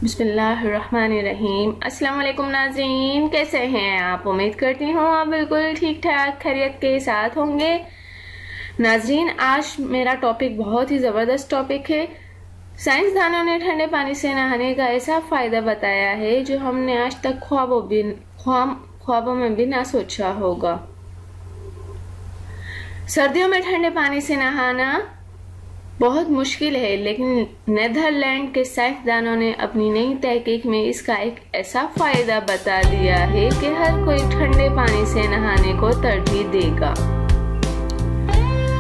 बिस्मिल्लाहिर्रहमानिर्रहीम। अस्सलाम वालेकुम नाज़रीन, कैसे हैं आप? उम्मीद करती हूँ आप बिल्कुल ठीक ठाक खैरियत के साथ होंगे। नाज़रीन, आज मेरा टॉपिक बहुत ही ज़बरदस्त टॉपिक है। साइंसदानों ने ठंडे पानी से नहाने का ऐसा फ़ायदा बताया है जो हमने आज तक ख्वाबों में भी ना सोचा होगा। सर्दियों में ठंडे पानी से नहाना बहुत मुश्किल है, लेकिन नेदरलैंड के साइंसदानों ने अपनी नई तहकीक में इसका एक ऐसा फायदा बता दिया है कि हर कोई ठंडे पानी से नहाने को तरजीह देगा।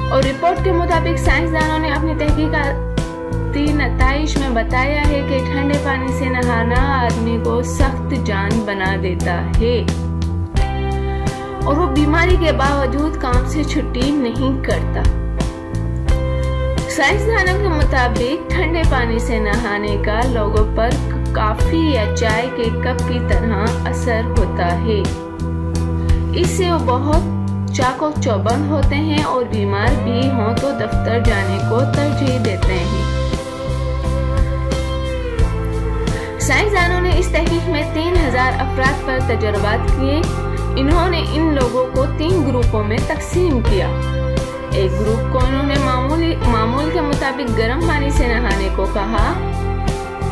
और रिपोर्ट के मुताबिक साइंसदानों ने अपनी तहकीकाती नताइज में बताया है कि ठंडे पानी से नहाना आदमी को सख्त जान बना देता है और वो बीमारी के बावजूद काम से छुट्टी नहीं करता। साइंसदानों के मुताबिक ठंडे पानी से नहाने का लोगों पर काफी या चाय के कप की तरह असर होता है। इससे वो बहुत चाको चौबंद होते हैं और बीमार भी हों तो दफ्तर जाने को तरजीह देते हैं। साइंसदानों ने इस तहकीक में 3000 अफराद पर तजर्बात किए। इन्होंने इन लोगों को 3 ग्रुपों में तकसीम किया। एक ग्रुप को इन्होंने मामूल के मुताबिक गर्म पानी से नहाने को कहा,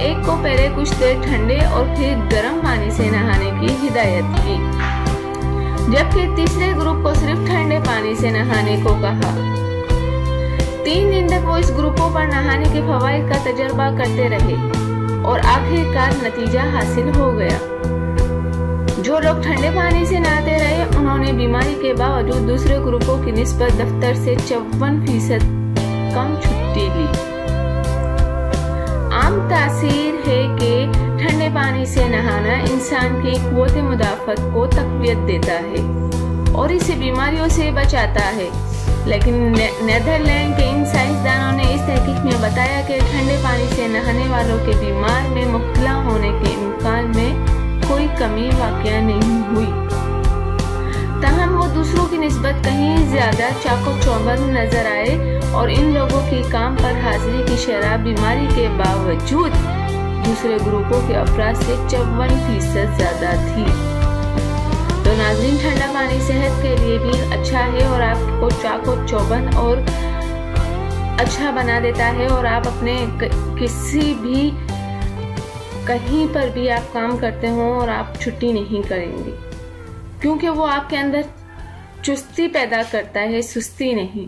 एक को पहले कुछ देर ठंडे और फिर गर्म पानी से नहाने की हिदायत की, जबकि तीसरे ग्रुप को सिर्फ ठंडे पानी से नहाने को कहा। 3 दिन तक वो इस ग्रुपों पर नहाने के फवाइद का तजर्बा करते रहे और आखिरकार नतीजा हासिल हो गया। जो लोग ठंडे पानी से नहाते रहे उन्होंने बीमारी के बावजूद दूसरे ग्रुपों की निस्बत दफ्तर से 54% कम छुट्टी ली। आम तासीर है कि ठंडे पानी से नहाना इंसान की क़ुव्वत मुदाफ़त को तक़वियत देता है और इसे बीमारियों से बचाता है। लेकिन नेदरलैंड के इन साइंसदानों ने इस तहकीक में बताया कि ठंडे पानी से नहाने वालों के बीमार में मुब्तला होने के इम्कान में कोई कमी वाक़या नहीं हुई। ताहम वो दूसरों की निस्बत कहीं ज्यादा चाको चौबंद नजर आए और इन लोगों की काम पर हाजिरी की शरह बीमारी के बावजूद दूसरे ग्रुपों के अफराद से 54% ज्यादा थी। तो नाज़रीन, ठंडा पानी सेहत के लिए भी अच्छा है और आपको चाको चौबंद और अच्छा बना देता है और आप अपने किसी भी कहीं पर भी आप काम करते हो और आप छुट्टी नहीं करेंगे, क्योंकि वो आपके अंदर चुस्ती पैदा करता है, सुस्ती नहीं।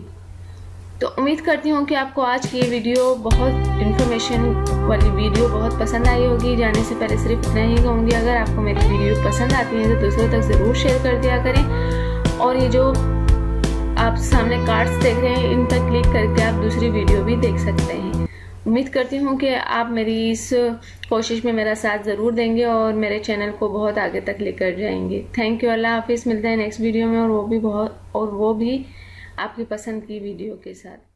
तो उम्मीद करती हूँ कि आपको आज की ये वीडियो बहुत इंफॉर्मेशन वाली वीडियो बहुत पसंद आई होगी। जाने से पहले सिर्फ इतना ही कहूँगी, अगर आपको मेरी वीडियो पसंद आती है तो दूसरों तक ज़रूर शेयर कर दिया करें। और ये जो आप सामने कार्ड्स देख रहे हैं इन पर क्लिक करके आप दूसरी वीडियो भी देख सकते हैं। उम्मीद करती हूँ कि आप मेरी इस कोशिश में मेरा साथ ज़रूर देंगे और मेरे चैनल को बहुत आगे तक लेकर जाएंगे। Thank you. अल्लाह हाफिज़। मिलते हैं नेक्स्ट वीडियो में और वो भी आपकी पसंद की वीडियो के साथ।